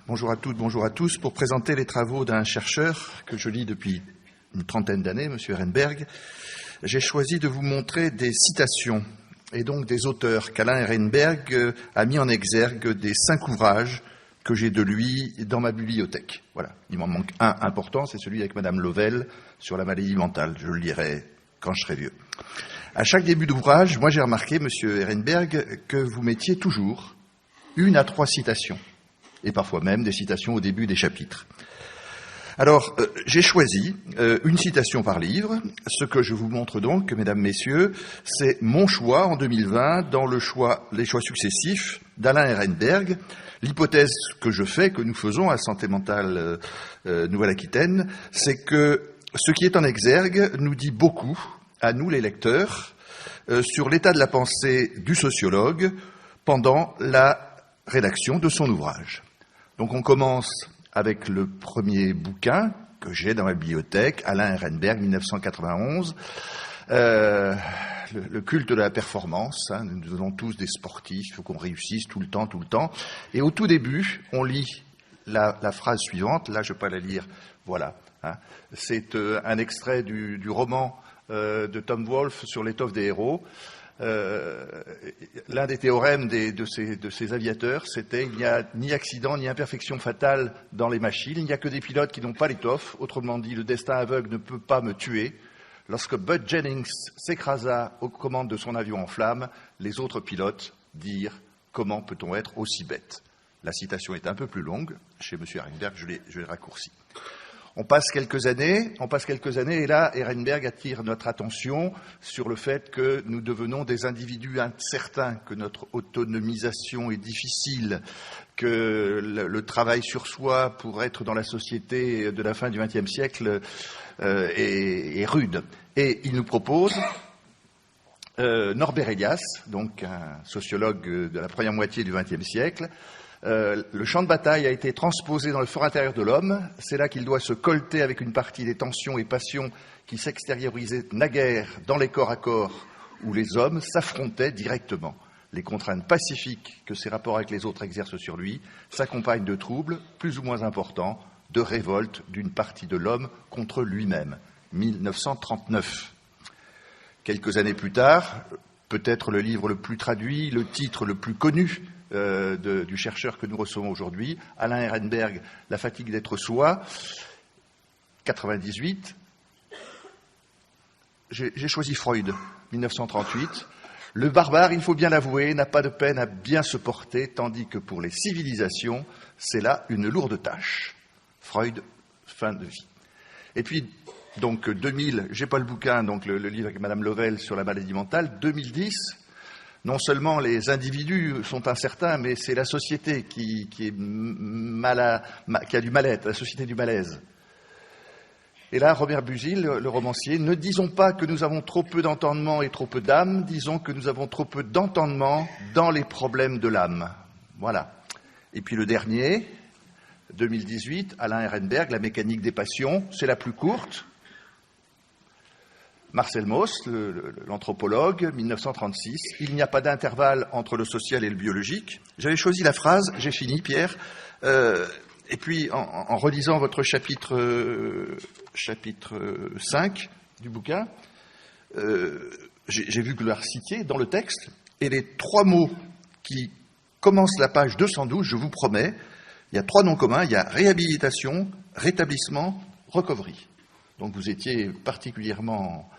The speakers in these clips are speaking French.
Bonjour à toutes, bonjour à tous. Pour présenter les travaux d'un chercheur que je lis depuis une trentaine d'années, M. Ehrenberg, j'ai choisi de vous montrer des citations et donc des auteurs qu'Alain Ehrenberg a mis en exergue des 5 ouvrages que j'ai de lui dans ma bibliothèque. Voilà, il m'en manque un important, c'est celui avec Madame Lovell sur la maladie mentale. Je le lirai quand je serai vieux. À chaque début d'ouvrage, moi j'ai remarqué, M. Ehrenberg, que vous mettiez toujours 1 à 3 citations, et parfois même des citations au début des chapitres. Alors, j'ai choisi une citation par livre. Ce que je vous montre donc, mesdames, messieurs, c'est mon choix en 2020 dans les choix successifs d'Alain Ehrenberg. L'hypothèse que je fais, que nous faisons à Santé Mentale Nouvelle-Aquitaine, c'est que ce qui est en exergue nous dit beaucoup, à nous les lecteurs, sur l'état de la pensée du sociologue pendant la rédaction de son ouvrage. Donc on commence avec le premier bouquin que j'ai dans ma bibliothèque, Alain Ehrenberg, 1991, le culte de la performance. Nous avons tous des sportifs, il faut qu'on réussisse tout le temps. Et au tout début, on lit la phrase suivante, là je ne vais pas la lire, voilà. C'est un extrait du roman de Tom Wolfe sur l'étoffe des héros. L'un des théorèmes de ces aviateurs, c'était il n'y a ni accident ni imperfection fatale dans les machines, il n'y a que des pilotes qui n'ont pas l'étoffe. Autrement dit, le destin aveugle ne peut pas me tuer. Lorsque Bud Jennings s'écrasa aux commandes de son avion en flammes, les autres pilotes dirent « Comment peut-on être aussi bête ?» La citation est un peu plus longue. Chez M. Ehrenberg, je l'ai raccourcie. On passe quelques années, et là, Ehrenberg attire notre attention sur le fait que nous devenons des individus incertains, que notre autonomisation est difficile, que le travail sur soi pour être dans la société de la fin du XXe siècle est rude. Et il nous propose Norbert Elias, donc un sociologue de la première moitié du XXe siècle. Le champ de bataille a été transposé dans le fort intérieur de l'homme. C'est là qu'il doit se colter avec une partie des tensions et passions qui s'extériorisaient naguère dans les corps à corps où les hommes s'affrontaient directement. Les contraintes pacifiques que ces rapports avec les autres exercent sur lui s'accompagnent de troubles plus ou moins importants, de révolte d'une partie de l'homme contre lui-même. 1939. Quelques années plus tard, peut-être le livre le plus traduit, le titre le plus connu du chercheur que nous recevons aujourd'hui, Alain Ehrenberg, La fatigue d'être soi, 98. J'ai choisi Freud, 1938. Le barbare, il faut bien l'avouer, n'a pas de peine à bien se porter, tandis que pour les civilisations, c'est là une lourde tâche. Freud, fin de vie. Et puis, donc 2000, j'ai pas le bouquin, donc le livre avec Madame Lovell sur la maladie mentale, 2010. Non seulement les individus sont incertains, mais c'est la société qui a du mal-être, la société du malaise. Et là, Robert Busil, le romancier, ne disons pas que nous avons trop peu d'entendement et trop peu d'âme, disons que nous avons trop peu d'entendement dans les problèmes de l'âme. Voilà. Et puis le dernier, 2018, Alain Ehrenberg, La mécanique des passions, c'est la plus courte. Marcel Mauss, l'anthropologue, 1936, « Il n'y a pas d'intervalle entre le social et le biologique ». J'avais choisi la phrase, j'ai fini, Pierre, et puis en relisant votre chapitre 5 du bouquin, j'ai vu que vous la recitiez dans le texte, et les 3 mots qui commencent la page 212, je vous promets, il y a 3 noms communs, il y a réhabilitation, rétablissement, recovery. Donc vous étiez particulièrement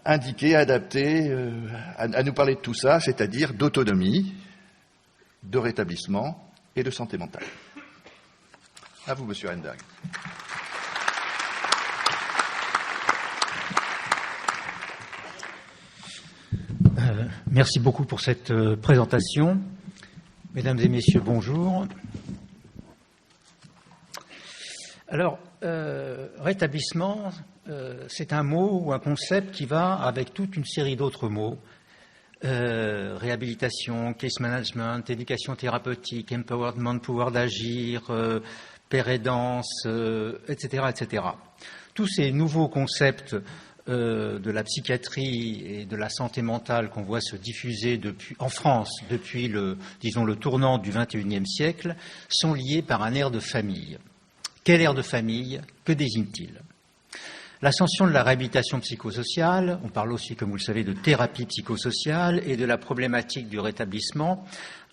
indiqué, adapté à nous parler de tout ça, c'est-à-dire d'autonomie, de rétablissement et de santé mentale. À vous, Monsieur Ehrenberg. Merci beaucoup pour cette présentation. Mesdames et messieurs, bonjour. Alors, rétablissement, c'est un mot ou un concept qui va avec toute une série d'autres mots. Réhabilitation, case management, éducation thérapeutique, empowerment, pouvoir d'agir, pair aidance, etc., etc. Tous ces nouveaux concepts de la psychiatrie et de la santé mentale qu'on voit se diffuser en France depuis le tournant du XXIe siècle sont liés par un air de famille. Quel air de famille? Que désigne-t-il? L'ascension de la réhabilitation psychosociale, on parle aussi, comme vous le savez, de thérapie psychosociale et de la problématique du rétablissement,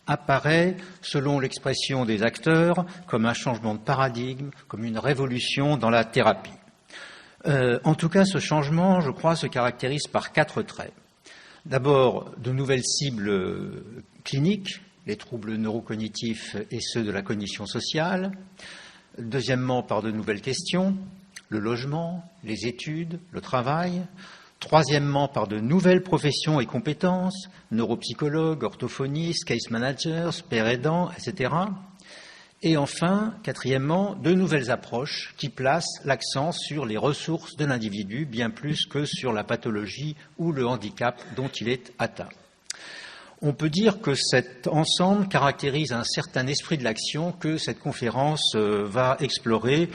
apparaît, selon l'expression des acteurs, comme un changement de paradigme, comme une révolution dans la thérapie. En tout cas, ce changement, je crois, se caractérise par 4 traits. D'abord, de nouvelles cibles cliniques, les troubles neurocognitifs et ceux de la cognition sociale. Deuxièmement, par de nouvelles questions, le logement, les études, le travail. Troisièmement, par de nouvelles professions et compétences, neuropsychologues, orthophonistes, case managers, pères aidants, etc. Et enfin, quatrièmement, de nouvelles approches qui placent l'accent sur les ressources de l'individu, bien plus que sur la pathologie ou le handicap dont il est atteint. On peut dire que cet ensemble caractérise un certain esprit de l'action que cette conférence va explorer,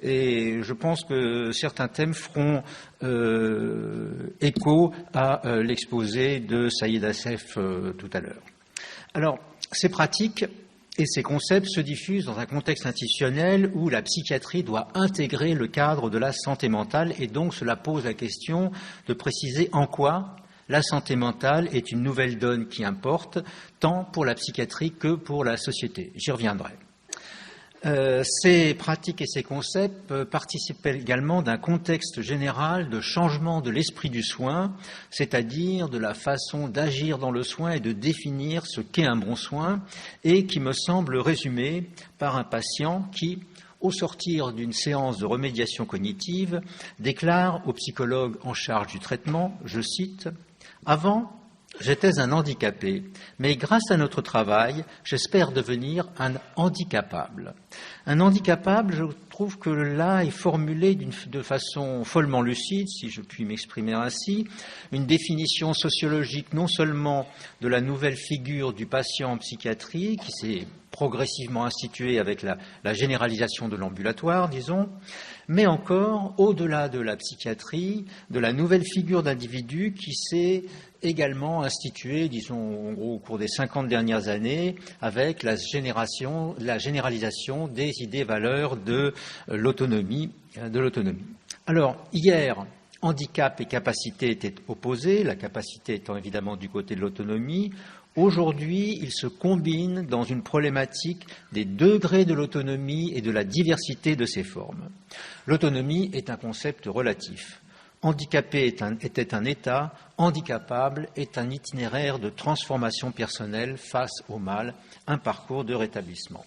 et je pense que certains thèmes feront écho à l'exposé de Saïd Assef tout à l'heure. Alors, ces pratiques et ces concepts se diffusent dans un contexte institutionnel où la psychiatrie doit intégrer le cadre de la santé mentale, et donc cela pose la question de préciser en quoi la santé mentale est une nouvelle donne qui importe, tant pour la psychiatrie que pour la société. J'y reviendrai. Ces pratiques et ces concepts participent également d'un contexte général de changement de l'esprit du soin, c'est-à-dire de la façon d'agir dans le soin et de définir ce qu'est un bon soin, et qui me semble résumé par un patient qui, au sortir d'une séance de remédiation cognitive, déclare au psychologue en charge du traitement, je cite, « Avant, j'étais un handicapé, mais grâce à notre travail, j'espère devenir un handicapable. » Un handicapable, je trouve que là est formulé de façon follement lucide, si je puis m'exprimer ainsi, une définition sociologique non seulement de la nouvelle figure du patient en psychiatrie, qui s'est progressivement instituée avec la généralisation de l'ambulatoire, disons, mais encore, au-delà de la psychiatrie, de la nouvelle figure d'individu qui s'est également instituée, disons, en gros, au cours des 50 dernières années, avec la généralisation des idées-valeurs de l'autonomie. Alors, hier, handicap et capacité étaient opposés, la capacité étant évidemment du côté de l'autonomie. Aujourd'hui, ils se combinent dans une problématique des degrés de l'autonomie et de la diversité de ses formes. L'autonomie est un concept relatif. Handicapé était un état, handicapable est un itinéraire de transformation personnelle face au mal, un parcours de rétablissement.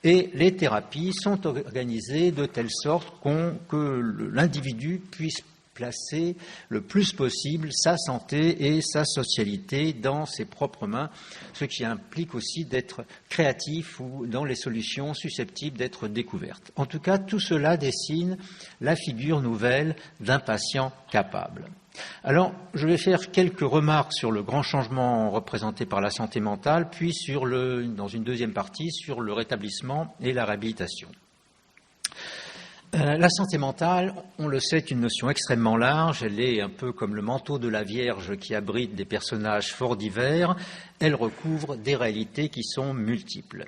Et les thérapies sont organisées de telle sorte que l'individu puisse placer le plus possible sa santé et sa socialité dans ses propres mains, ce qui implique aussi d'être créatif ou dans les solutions susceptibles d'être découvertes. En tout cas, tout cela dessine la figure nouvelle d'un patient capable. Alors, je vais faire quelques remarques sur le grand changement représenté par la santé mentale, puis dans une deuxième partie, sur le rétablissement et la réhabilitation. La santé mentale, on le sait, est une notion extrêmement large. Elle est un peu comme le manteau de la Vierge qui abrite des personnages fort divers. Elle recouvre des réalités qui sont multiples.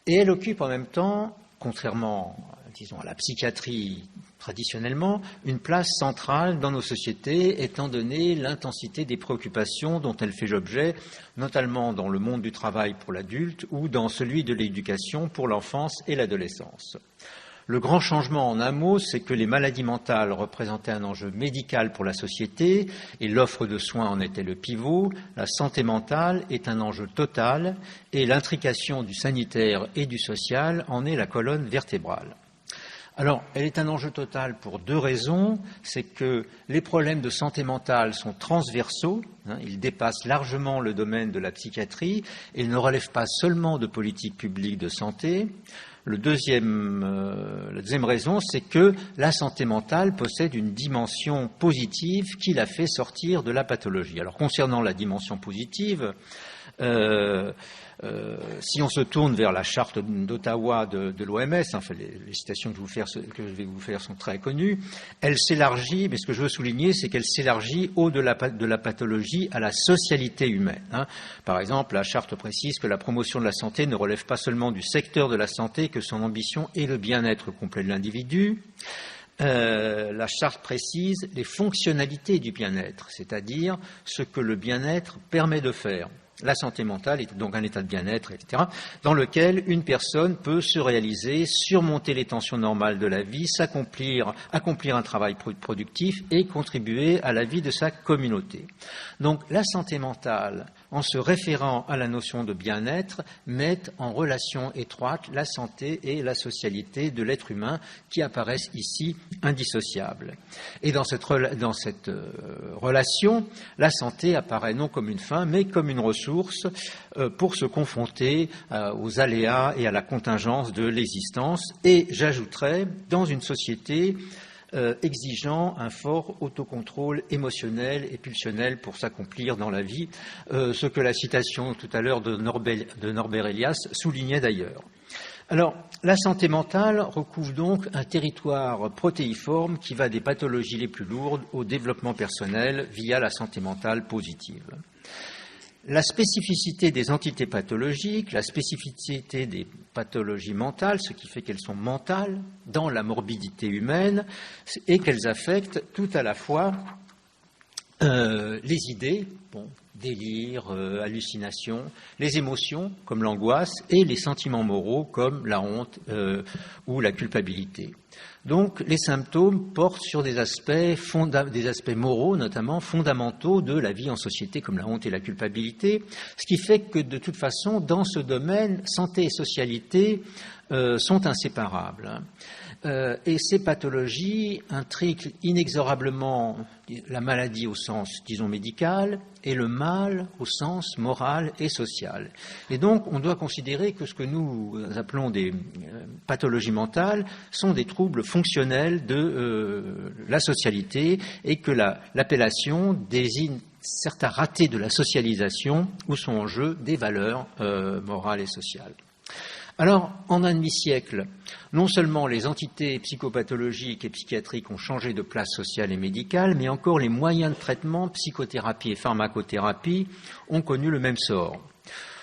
Et elle occupe en même temps, contrairement, disons, à la psychiatrie traditionnellement, une place centrale dans nos sociétés, étant donné l'intensité des préoccupations dont elle fait l'objet, notamment dans le monde du travail pour l'adulte ou dans celui de l'éducation pour l'enfance et l'adolescence. Le grand changement, en un mot, c'est que les maladies mentales représentaient un enjeu médical pour la société et l'offre de soins en était le pivot. La santé mentale est un enjeu total et l'intrication du sanitaire et du social en est la colonne vertébrale. Alors, elle est un enjeu total pour 2 raisons. C'est que les problèmes de santé mentale sont transversaux, ils dépassent largement le domaine de la psychiatrie et ils ne relèvent pas seulement de politiques publiques de santé. La deuxième raison, c'est que la santé mentale possède une dimension positive qui la fait sortir de la pathologie. Alors, concernant la dimension positive, Si on se tourne vers la charte d'Ottawa de l'OMS, enfin les citations que je vais vous faire sont très connues, elle s'élargit, mais ce que je veux souligner, c'est qu'elle s'élargit au-delà de la pathologie à la socialité humaine. Par exemple, la charte précise que la promotion de la santé ne relève pas seulement du secteur de la santé, que son ambition est le bien-être complet de l'individu. La charte précise les fonctionnalités du bien-être, c'est-à-dire ce que le bien-être permet de faire. La santé mentale est donc un état de bien-être, etc., dans lequel une personne peut se réaliser, surmonter les tensions normales de la vie, accomplir un travail productif et contribuer à la vie de sa communauté. Donc la santé mentale, en se référant à la notion de bien-être, met en relation étroite la santé et la socialité de l'être humain qui apparaissent ici indissociables. Et dans cette relation, la santé apparaît non comme une fin, mais comme une ressource pour se confronter aux aléas et à la contingence de l'existence. Et j'ajouterais, dans une société exigeant un fort autocontrôle émotionnel et pulsionnel pour s'accomplir dans la vie, ce que la citation tout à l'heure de Norbert Elias soulignait d'ailleurs. Alors, la santé mentale recouvre donc un territoire protéiforme qui va des pathologies les plus lourdes au développement personnel via la santé mentale positive. La spécificité des entités pathologiques, la spécificité des pathologies mentales, ce qui fait qu'elles sont mentales dans la morbidité humaine et qu'elles affectent tout à la fois les idées, délire, hallucination, les émotions comme l'angoisse et les sentiments moraux comme la honte ou la culpabilité. Donc, les symptômes portent sur des aspects moraux, notamment fondamentaux de la vie en société, comme la honte et la culpabilité, ce qui fait que, de toute façon, dans ce domaine, santé et socialité sont inséparables. Et ces pathologies intriguent inexorablement la maladie au sens, disons, médical et le mal au sens moral et social. Et donc, on doit considérer que ce que nous appelons des pathologies mentales sont des troubles fonctionnels de la socialité et que l'appellation désigne certains ratés de la socialisation où sont en jeu des valeurs morales et sociales. Alors, en un demi-siècle, non seulement les entités psychopathologiques et psychiatriques ont changé de place sociale et médicale, mais encore les moyens de traitement, psychothérapie et pharmacothérapie, ont connu le même sort.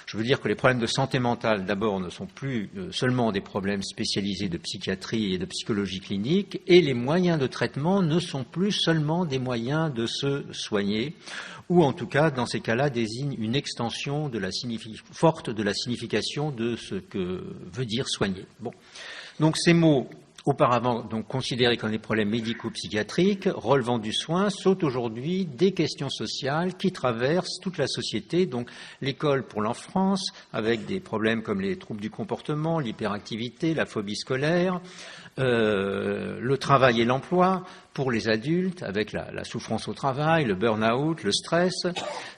Je veux dire que les problèmes de santé mentale, d'abord, ne sont plus seulement des problèmes spécialisés de psychiatrie et de psychologie clinique, et les moyens de traitement ne sont plus seulement des moyens de se soigner, ou en tout cas, dans ces cas-là, désignent une extension forte de la signification de ce que veut dire soigner. Bon. Donc ces mots, auparavant donc considérés comme des problèmes médico-psychiatriques, relevant du soin, sont aujourd'hui des questions sociales qui traversent toute la société, donc l'école pour l'enfance, avec des problèmes comme les troubles du comportement, l'hyperactivité, la phobie scolaire, le travail et l'emploi pour les adultes, avec la souffrance au travail, le burn-out, le stress.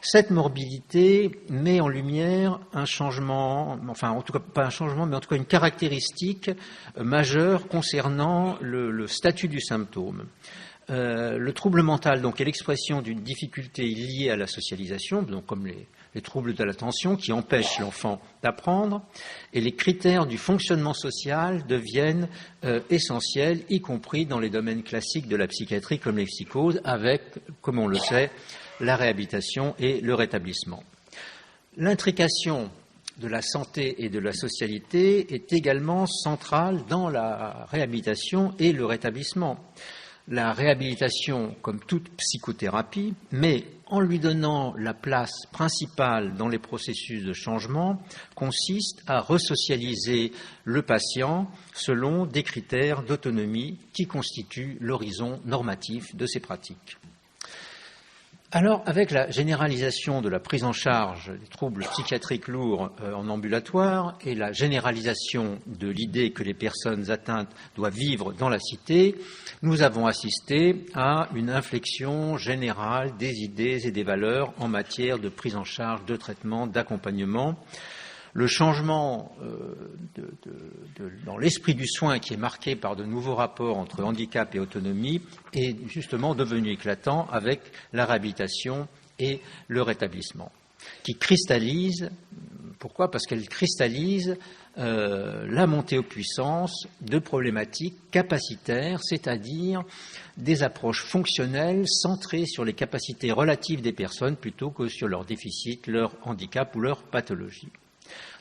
Cette morbidité met en lumière un changement, enfin en tout cas pas un changement, mais en tout cas une caractéristique majeure concernant le statut du symptôme. Le trouble mental donc, est l'expression d'une difficulté liée à la socialisation, donc comme les troubles de l'attention qui empêchent l'enfant d'apprendre, et les critères du fonctionnement social deviennent essentiels, y compris dans les domaines classiques de la psychiatrie comme les psychoses, avec, comme on le sait, la réhabilitation et le rétablissement. L'intrication de la santé et de la socialité est également centrale dans la réhabilitation et le rétablissement. La réhabilitation, comme toute psychothérapie, mais en lui donnant la place principale dans les processus de changement, consiste à resocialiser le patient selon des critères d'autonomie qui constituent l'horizon normatif de ces pratiques. Alors, avec la généralisation de la prise en charge des troubles psychiatriques lourds en ambulatoire et la généralisation de l'idée que les personnes atteintes doivent vivre dans la cité, nous avons assisté à une inflexion générale des idées et des valeurs en matière de prise en charge, de traitement, d'accompagnement. Le changement dans l'esprit du soin qui est marqué par de nouveaux rapports entre handicap et autonomie est justement devenu éclatant avec la réhabilitation et le rétablissement. qui cristallise. Pourquoi ? Parce qu'elle cristallise la montée aux puissances de problématiques capacitaires, c'est-à-dire des approches fonctionnelles centrées sur les capacités relatives des personnes plutôt que sur leurs déficits, leur handicap ou leur pathologie.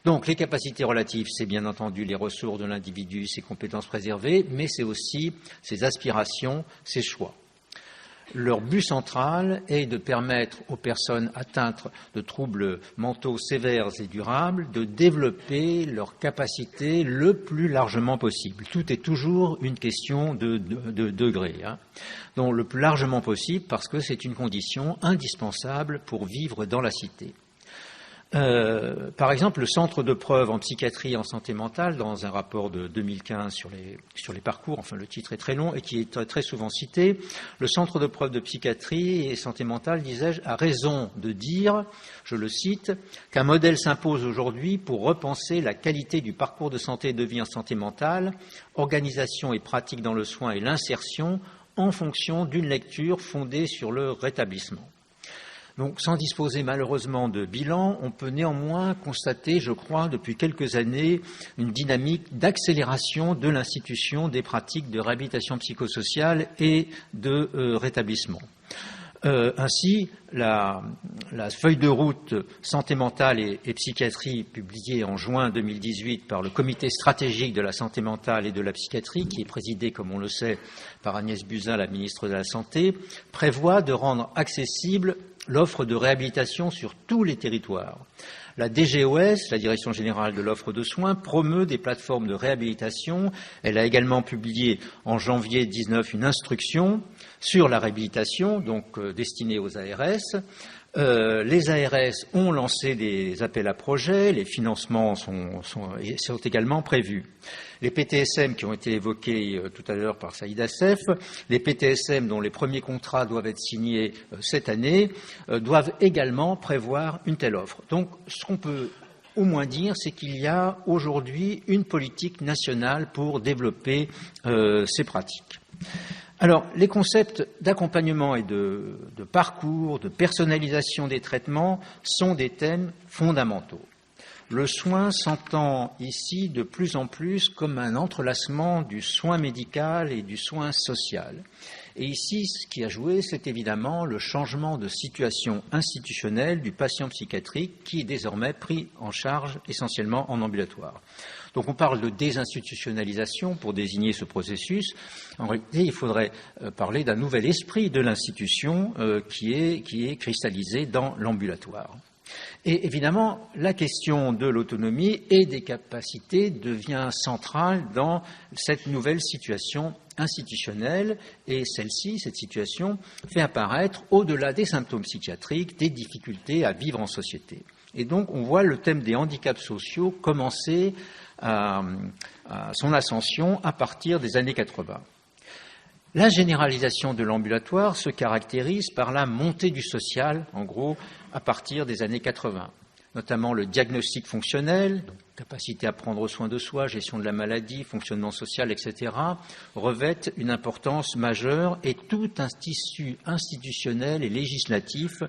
Donc les capacités relatives, c'est bien entendu les ressources de l'individu, ses compétences préservées, mais c'est aussi ses aspirations, ses choix. Leur but central est de permettre aux personnes atteintes de troubles mentaux sévères et durables de développer leurs capacités le plus largement possible. Tout est toujours une question de degré. Donc le plus largement possible parce que c'est une condition indispensable pour vivre dans la cité. Par exemple, le centre de preuve en psychiatrie et en santé mentale, dans un rapport de 2015 sur les parcours, enfin le titre est très long et qui est très souvent cité, le centre de preuve de psychiatrie et santé mentale, disais-je, a raison de dire, je le cite, qu'un modèle s'impose aujourd'hui pour repenser la qualité du parcours de santé et de vie en santé mentale, organisation et pratique dans le soin et l'insertion en fonction d'une lecture fondée sur le rétablissement. Donc, sans disposer malheureusement de bilan, on peut néanmoins constater, je crois, depuis quelques années, une dynamique d'accélération de l'institution des pratiques de réhabilitation psychosociale et de rétablissement. Ainsi, la feuille de route santé mentale et psychiatrie publiée en juin 2018 par le comité stratégique de la santé mentale et de la psychiatrie, qui est présidé, comme on le sait, par Agnès Buzyn, la ministre de la Santé, prévoit de rendre accessible l'offre de réhabilitation sur tous les territoires. La DGOS, la Direction générale de l'offre de soins, promeut des plateformes de réhabilitation. Elle a également publié en janvier 2019 une instruction sur la réhabilitation, donc destinée aux ARS. Les ARS ont lancé des appels à projets, les financements sont également prévus. Les PTSM qui ont été évoqués tout à l'heure par Saïd Assef, les PTSM dont les premiers contrats doivent être signés cette année, doivent également prévoir une telle offre. Donc, ce qu'on peut au moins dire, c'est qu'il y a aujourd'hui une politique nationale pour développer ces pratiques. Alors, les concepts d'accompagnement et de parcours, de personnalisation des traitements sont des thèmes fondamentaux. Le soin s'entend ici de plus en plus comme un entrelacement du soin médical et du soin social. Et ici, ce qui a joué, c'est évidemment le changement de situation institutionnelle du patient psychiatrique qui est désormais pris en charge essentiellement en ambulatoire. Donc on parle de désinstitutionnalisation pour désigner ce processus. En réalité, il faudrait parler d'un nouvel esprit de l'institution qui est cristallisé dans l'ambulatoire. Et évidemment, la question de l'autonomie et des capacités devient centrale dans cette nouvelle situation institutionnelle, et cette situation, fait apparaître, au-delà des symptômes psychiatriques, des difficultés à vivre en société. Et donc, on voit le thème des handicaps sociaux commencer à son ascension à partir des années 80. La généralisation de l'ambulatoire se caractérise par la montée du social, en gros, à partir des années 80, notamment le diagnostic fonctionnel, donc capacité à prendre soin de soi, gestion de la maladie, fonctionnement social, etc., revêtent une importance majeure et tout un tissu institutionnel et législatif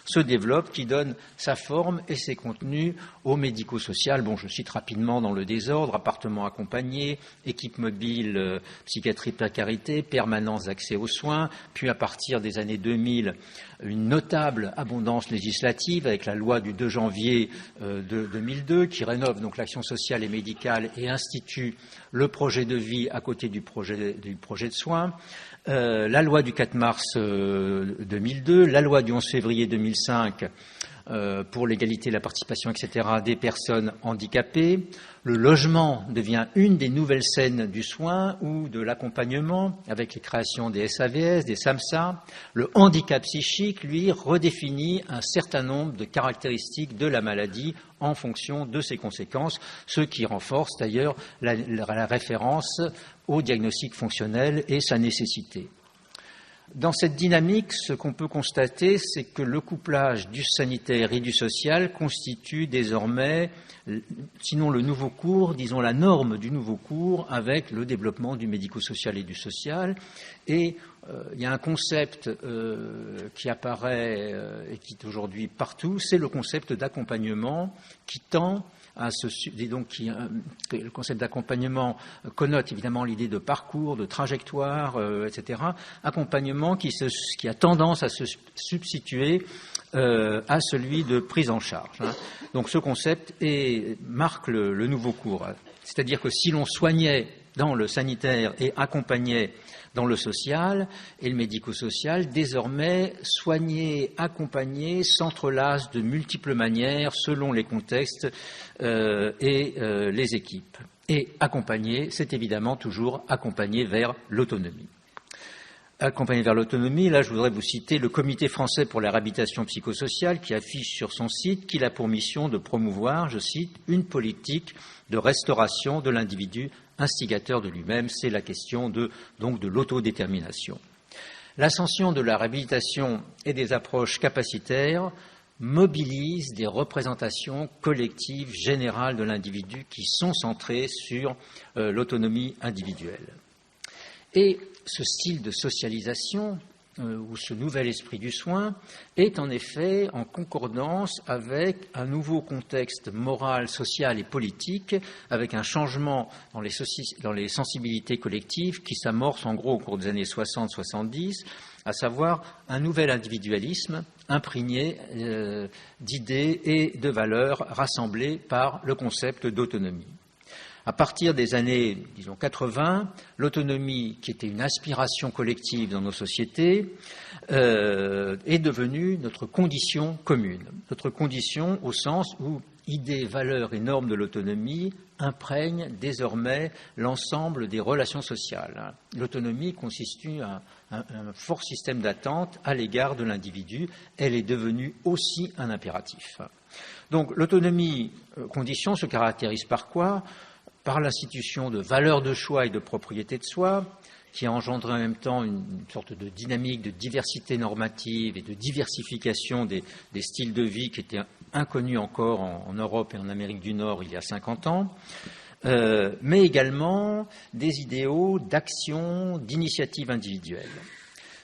se développe qui donne sa forme et ses contenus au médico-social. Bon, je cite rapidement dans le désordre, appartements accompagnés, équipe mobile, psychiatrie précarité, permanence d'accès aux soins, puis à partir des années 2000, une notable abondance législative avec la loi du 2 janvier 2002 qui rénove donc l'action sociale et médicale et institue le projet de vie à côté du projet de soins, la loi du 4 mars 2002, la loi du 11 février 2005 pour l'égalité, la participation, etc., des personnes handicapées. Le logement devient une des nouvelles scènes du soin ou de l'accompagnement avec les créations des SAVS, des SAMSA. Le handicap psychique, lui, redéfinit un certain nombre de caractéristiques de la maladie en fonction de ses conséquences, ce qui renforce d'ailleurs la référence au diagnostic fonctionnel et sa nécessité. Dans cette dynamique, ce qu'on peut constater, c'est que le couplage du sanitaire et du social constitue désormais, sinon le nouveau cours, disons la norme du nouveau cours, avec le développement du médico-social et du social. Et il y a un concept qui apparaît et qui est aujourd'hui partout, c'est le concept d'accompagnement qui tend le concept d'accompagnement connote évidemment l'idée de parcours, de trajectoire, etc. Accompagnement qui a tendance à se substituer à celui de prise en charge. Donc ce concept marque le nouveau cours. C'est-à-dire que si l'on soignait dans le sanitaire et accompagnait dans le social et le médico-social, désormais, soigner, accompagner s'entrelacent de multiples manières selon les contextes et les équipes. Et accompagner, c'est évidemment toujours accompagner vers l'autonomie. Accompagner vers l'autonomie, là je voudrais vous citer le Comité français pour la réhabilitation psychosociale qui affiche sur son site qu'il a pour mission de promouvoir, je cite, une politique de restauration de l'individu instigateur de lui-même. C'est la question de l'autodétermination. L'ascension de la réhabilitation et des approches capacitaires mobilise des représentations collectives générales de l'individu qui sont centrées sur l'autonomie individuelle. Et ce style de socialisation ou ce nouvel esprit du soin est en effet en concordance avec un nouveau contexte moral, social et politique, avec un changement dans les sensibilités collectives qui s'amorce en gros au cours des années 60-70, à savoir un nouvel individualisme imprégné d'idées et de valeurs rassemblées par le concept d'autonomie. À partir des années, disons, 80, l'autonomie, qui était une aspiration collective dans nos sociétés, est devenue notre condition commune. Notre condition au sens où idées, valeurs et normes de l'autonomie imprègnent désormais l'ensemble des relations sociales. L'autonomie constitue un fort système d'attente à l'égard de l'individu. Elle est devenue aussi un impératif. Donc l'autonomie condition se caractérise par quoi ? Par l'institution de valeurs de choix et de propriété de soi, qui a engendré en même temps une sorte de dynamique de diversité normative et de diversification des styles de vie qui étaient inconnus encore en Europe et en Amérique du Nord il y a 50 ans, mais également des idéaux d'action, d'initiative individuelle.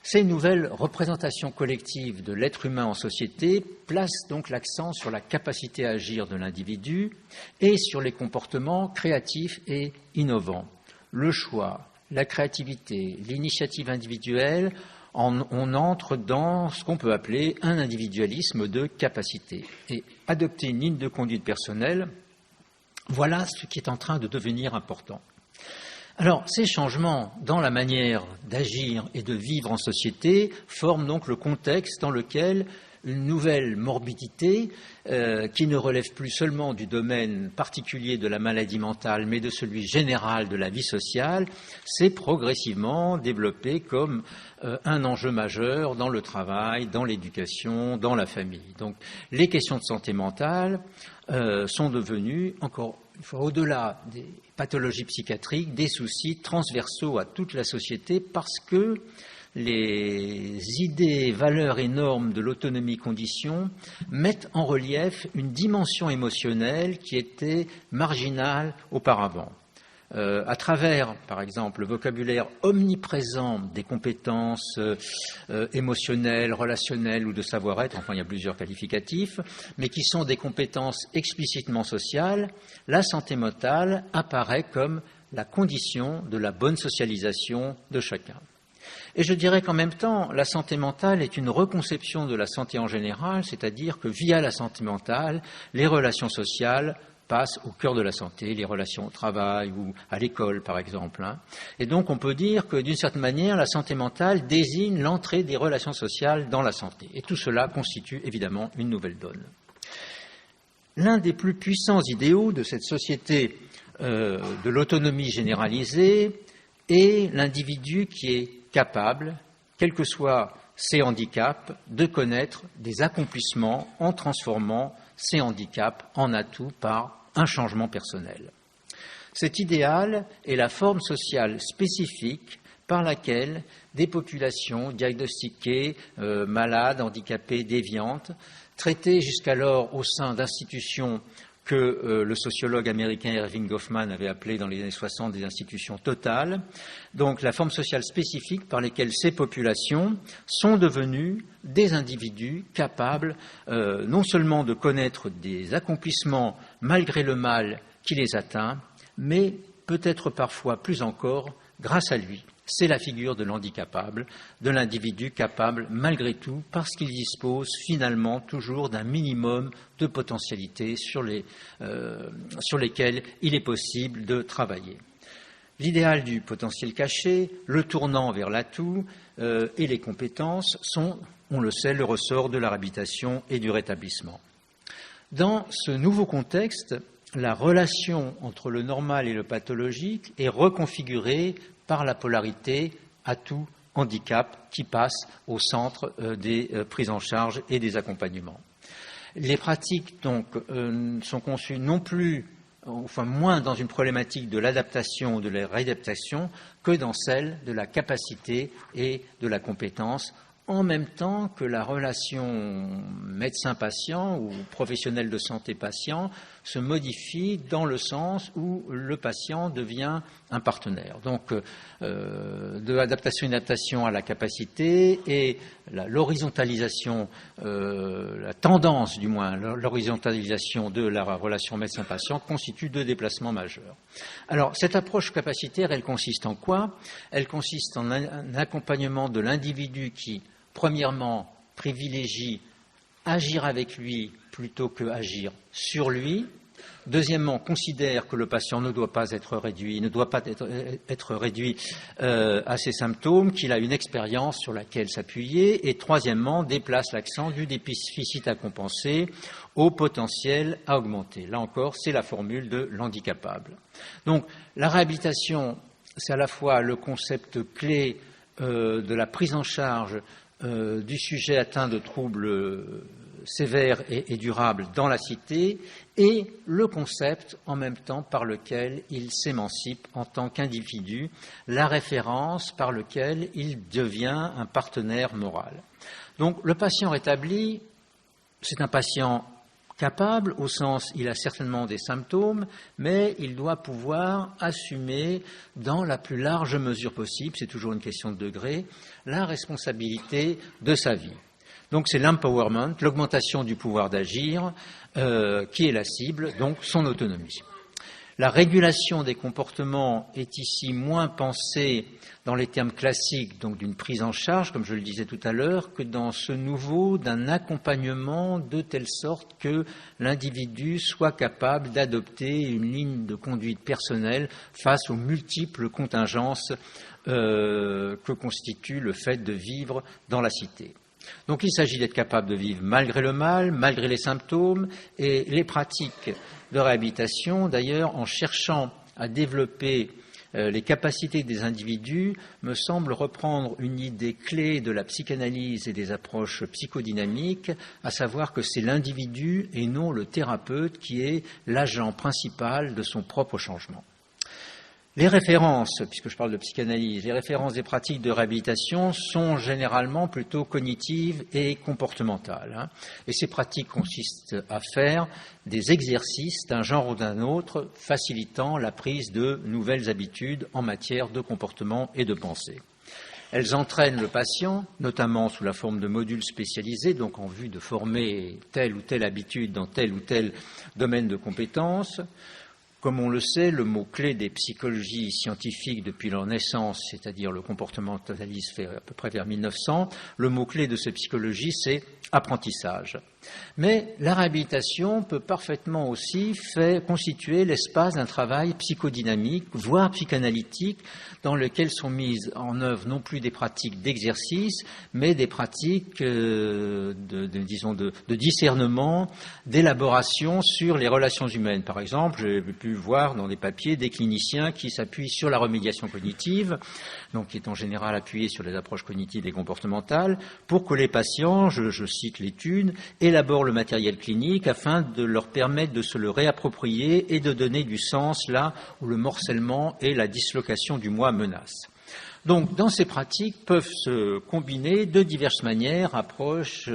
Ces nouvelles représentations collectives de l'être humain en société placent donc l'accent sur la capacité à agir de l'individu et sur les comportements créatifs et innovants. Le choix, la créativité, l'initiative individuelle, on entre dans ce qu'on peut appeler un individualisme de capacité. Et adopter une ligne de conduite personnelle, voilà ce qui est en train de devenir important. Alors, ces changements dans la manière d'agir et de vivre en société forment donc le contexte dans lequel une nouvelle morbidité, qui ne relève plus seulement du domaine particulier de la maladie mentale, mais de celui général de la vie sociale, s'est progressivement développée comme un enjeu majeur dans le travail, dans l'éducation, dans la famille. Donc, les questions de santé mentale sont devenues encore une fois au-delà des pathologies psychiatriques, des soucis transversaux à toute la société parce que les idées, valeurs et normes de l'autonomie-condition mettent en relief une dimension émotionnelle qui était marginale auparavant. À travers, par exemple, le vocabulaire omniprésent des compétences émotionnelles, relationnelles ou de savoir-être, enfin il y a plusieurs qualificatifs, mais qui sont des compétences explicitement sociales, la santé mentale apparaît comme la condition de la bonne socialisation de chacun. Et je dirais qu'en même temps, la santé mentale est une reconception de la santé en général, c'est-à-dire que via la santé mentale, les relations sociales passent au cœur de la santé, les relations au travail ou à l'école, par exemple. Et donc, on peut dire que, d'une certaine manière, la santé mentale désigne l'entrée des relations sociales dans la santé. Et tout cela constitue, évidemment, une nouvelle donne. L'un des plus puissants idéaux de cette société de l'autonomie généralisée est l'individu qui est capable, quels que soient ses handicaps, de connaître des accomplissements en transformant ces handicaps en atouts par un changement personnel. Cet idéal est la forme sociale spécifique par laquelle des populations diagnostiquées, malades, handicapées, déviantes, traitées jusqu'alors au sein d'institutions que le sociologue américain Erving Goffman avait appelé dans les années 60 des institutions totales, donc la forme sociale spécifique par lesquelles ces populations sont devenues des individus capables non seulement de connaître des accomplissements malgré le mal qui les atteint, mais peut-être parfois plus encore grâce à lui. C'est la figure de l'handicapable, de l'individu capable malgré tout, parce qu'il dispose finalement toujours d'un minimum de potentialités sur lesquelles il est possible de travailler. L'idéal du potentiel caché, le tournant vers l'atout et les compétences sont, on le sait, le ressort de la réhabilitation et du rétablissement. Dans ce nouveau contexte, la relation entre le normal et le pathologique est reconfigurée par la polarité atout-handicap qui passe au centre des prises en charge et des accompagnements. Les pratiques donc sont conçues non plus, enfin moins dans une problématique de l'adaptation ou de la réadaptation que dans celle de la capacité et de la compétence, en même temps que la relation médecin-patient ou professionnel de santé-patient se modifie dans le sens où le patient devient un partenaire. Donc, de l'adaptation-inadaptation à la capacité et l'horizontalisation, la tendance du moins, l'horizontalisation de la relation médecin-patient constitue deux déplacements majeurs. Alors, cette approche capacitaire, elle consiste en quoi? Elle consiste en un accompagnement de l'individu qui, premièrement, privilégie agir avec lui plutôt que agir sur lui. Deuxièmement, considère que le patient ne doit pas être réduit, à ses symptômes, qu'il a une expérience sur laquelle s'appuyer. Et troisièmement, déplace l'accent du déficit à compenser au potentiel à augmenter. Là encore, c'est la formule de l'handicapable. Donc, la réhabilitation, c'est à la fois le concept clé de la prise en charge du sujet atteint de troubles sévères et durables dans la cité et le concept en même temps par lequel il s'émancipe en tant qu'individu, la référence par lequel il devient un partenaire moral. Donc le patient rétabli, c'est un patient capable, au sens il a certainement des symptômes, mais il doit pouvoir assumer dans la plus large mesure possible, c'est toujours une question de degré, la responsabilité de sa vie. Donc c'est l'empowerment, l'augmentation du pouvoir d'agir, qui est la cible, donc son autonomie. La régulation des comportements est ici moins pensée dans les termes classiques, donc d'une prise en charge, comme je le disais tout à l'heure, que dans ce nouveau d'un accompagnement de telle sorte que l'individu soit capable d'adopter une ligne de conduite personnelle face aux multiples contingences que constitue le fait de vivre dans la cité. Donc il s'agit d'être capable de vivre malgré le mal, malgré les symptômes, et les pratiques de réhabilitation, d'ailleurs, en cherchant à développer les capacités des individus, me semblent reprendre une idée clé de la psychanalyse et des approches psychodynamiques, à savoir que c'est l'individu et non le thérapeute qui est l'agent principal de son propre changement. Les références, puisque je parle de psychanalyse, les références des pratiques de réhabilitation sont généralement plutôt cognitives et comportementales. Et ces pratiques consistent à faire des exercices d'un genre ou d'un autre, facilitant la prise de nouvelles habitudes en matière de comportement et de pensée. Elles entraînent le patient, notamment sous la forme de modules spécialisés, donc en vue de former telle ou telle habitude dans tel ou tel domaine de compétences. Comme on le sait, le mot-clé des psychologies scientifiques depuis leur naissance, c'est-à-dire le comportementalisme fait à peu près vers 1900, le mot-clé de ces psychologies, c'est apprentissage. Mais la réhabilitation peut parfaitement aussi constituer l'espace d'un travail psychodynamique, voire psychanalytique, dans lequel sont mises en œuvre non plus des pratiques d'exercice, mais des pratiques de discernement, d'élaboration sur les relations humaines. Par exemple, j'ai pu voir dans des papiers des cliniciens qui s'appuient sur la remédiation cognitive, donc qui est en général appuyée sur les approches cognitives et comportementales, pour que les patients, je cite l'étude, élaborent le matériel clinique afin de leur permettre de se le réapproprier et de donner du sens là où le morcellement et la dislocation du moi menacent. Donc, dans ces pratiques peuvent se combiner de diverses manières, approches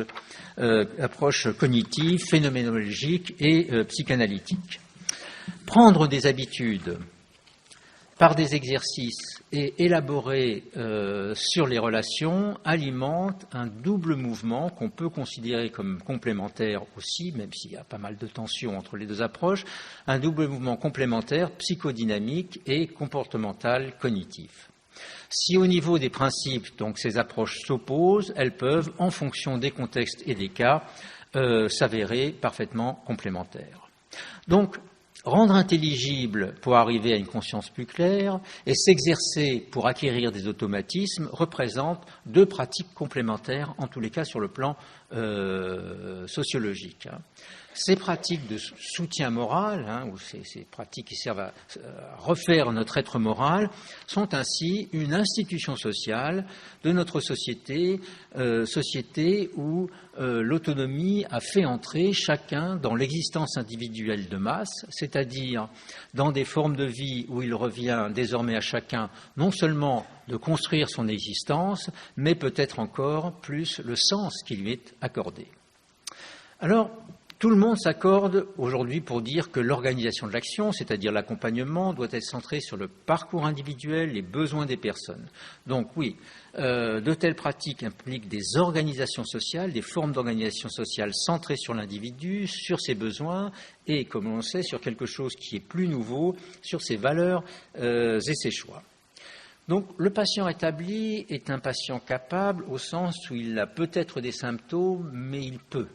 cognitives, phénoménologiques et psychanalytiques. Prendre des habitudes par des exercices et élaborer sur les relations alimente un double mouvement qu'on peut considérer comme complémentaire aussi, même s'il y a pas mal de tensions entre les deux approches, un double mouvement complémentaire psychodynamique et comportemental cognitif. Si au niveau des principes, donc, ces approches s'opposent, elles peuvent, en fonction des contextes et des cas, s'avérer parfaitement complémentaires. Donc, rendre intelligible pour arriver à une conscience plus claire et s'exercer pour acquérir des automatismes représentent deux pratiques complémentaires, en tous les cas sur le plan sociologique. Ces pratiques de soutien moral, ou ces pratiques qui servent à refaire notre être moral, sont ainsi une institution sociale de notre société où l'autonomie a fait entrer chacun dans l'existence individuelle de masse, c'est-à-dire dans des formes de vie où il revient désormais à chacun non seulement de construire son existence, mais peut-être encore plus le sens qui lui est accordé. Alors, tout le monde s'accorde aujourd'hui pour dire que l'organisation de l'action, c'est-à-dire l'accompagnement, doit être centrée sur le parcours individuel, les besoins des personnes. Donc oui, de telles pratiques impliquent des organisations sociales, des formes d'organisation sociale centrées sur l'individu, sur ses besoins et, comme on le sait, sur quelque chose qui est plus nouveau, sur ses valeurs et ses choix. Donc, le patient rétabli est un patient capable au sens où il a peut-être des symptômes, mais il peut.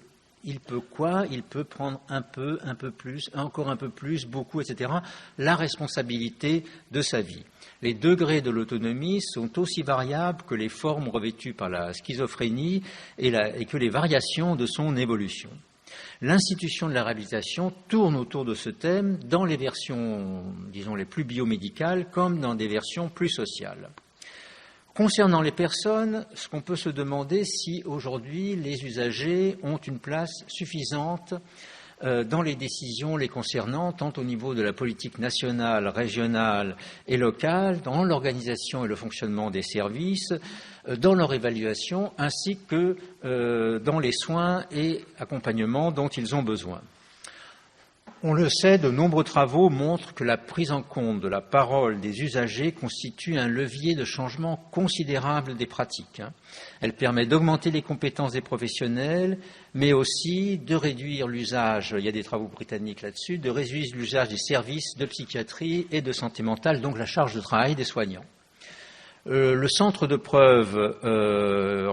Il peut quoi? Il peut prendre un peu plus, encore un peu plus, beaucoup, etc., la responsabilité de sa vie. Les degrés de l'autonomie sont aussi variables que les formes revêtues par la schizophrénie et que les variations de son évolution. L'institution de la réhabilitation tourne autour de ce thème dans les versions, disons, les plus biomédicales comme dans des versions plus sociales. Concernant les personnes, ce qu'on peut se demander, si aujourd'hui les usagers ont une place suffisante dans les décisions les concernant, tant au niveau de la politique nationale, régionale et locale, dans l'organisation et le fonctionnement des services, dans leur évaluation, ainsi que dans les soins et accompagnements dont ils ont besoin. On le sait, de nombreux travaux montrent que la prise en compte de la parole des usagers constitue un levier de changement considérable des pratiques. Elle permet d'augmenter les compétences des professionnels, mais aussi de réduire l'usage, il y a des travaux britanniques là-dessus, de réduire l'usage des services de psychiatrie et de santé mentale, donc la charge de travail des soignants. Le centre de preuve